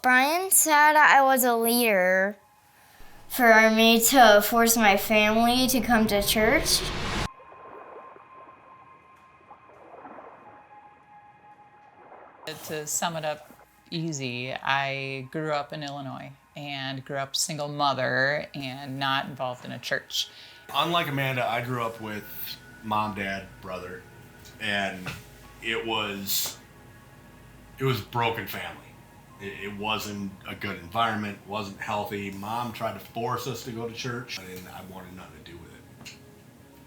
Brian said I was a leader for me to force my family to come to church. To sum it up easy, I grew up in Illinois and grew up single mother and not involved in a church. Unlike Amanda, I grew up with mom, dad, brother, and it was broken family. It wasn't a good environment, wasn't healthy. Mom tried to force us to go to church, and I wanted nothing to do with it.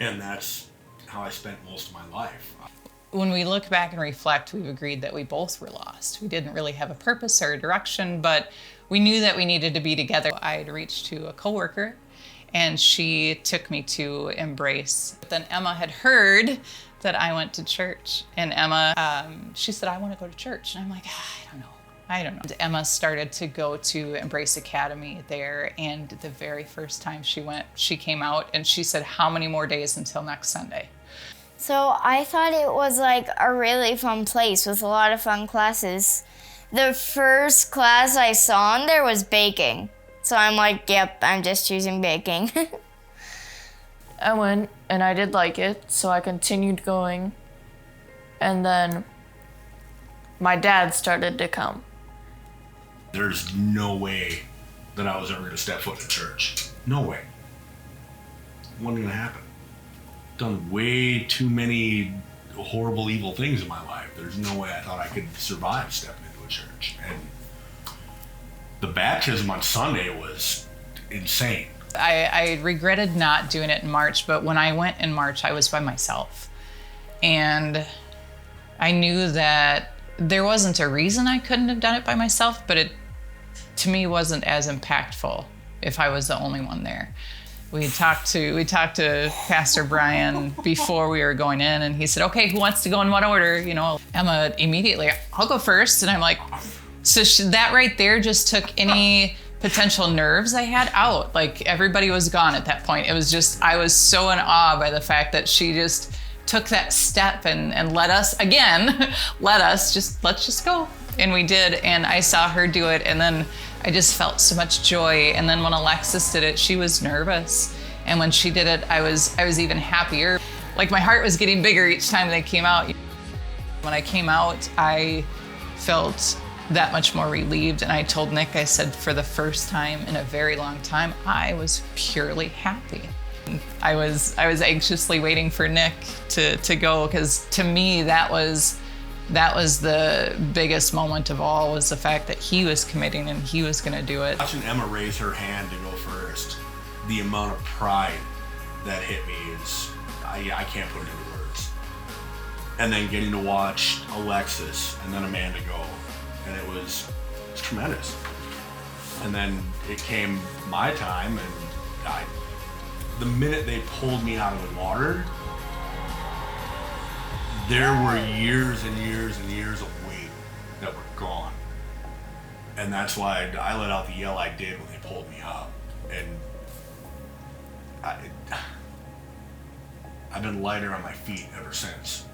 And that's how I spent most of my life. When we look back and reflect, we've agreed that we both were lost. We didn't really have a purpose or a direction, but we knew that we needed to be together. I had reached to a coworker, and she took me to Embrace. But then Emma had heard that I went to church, and Emma, she said, "I want to go to church." And I'm like, I don't know. And Emma started to go to Embrace Academy there, and the very first time she went, she came out and she said, "How many more days until next Sunday?" So I thought it was like a really fun place with a lot of fun classes. The first class I saw in there was baking. So I'm like, yep, I'm just choosing baking. I went and I did like it, so I continued going. And then my dad started to come. There's no way that I was ever going to step foot in church. No way. It wasn't going to happen. Done way too many horrible, evil things in my life. There's no way I thought I could survive stepping into a church. And the baptism on Sunday was insane. I regretted not doing it in March, but when I went in March, I was by myself. And I knew that there wasn't a reason I couldn't have done it by myself, but it, to me, wasn't as impactful if I was the only one there. We talked to Pastor Brian before we were going in, and he said, "Okay, who wants to go in what order?" You know, Emma immediately, "I'll go first." And I'm like, so that right there just took any potential nerves I had out. Like, everybody was gone at that point. It was just, I was so in awe by the fact that she just took that step and let us, again, let's just go. And we did, and I saw her do it, and then I just felt so much joy. And then when Alexis did it, she was nervous. And when she did it, I was even happier. Like, my heart was getting bigger each time they came out. When I came out, I felt that much more relieved. And I told Nick, I said, for the first time in a very long time, I was purely happy. I was anxiously waiting for Nick to go, because to me, that was the biggest moment of all, was the fact that he was committing and he was going to do it. Watching Emma raise her hand to go first, the amount of pride that hit me is, I can't put it into words. And then getting to watch Alexis and then Amanda go, and it's tremendous. And then it came my time, and the minute they pulled me out of the water, there were years and years and years of weight that were gone. And that's why I let out the yell I did when they pulled me up. And I've been lighter on my feet ever since.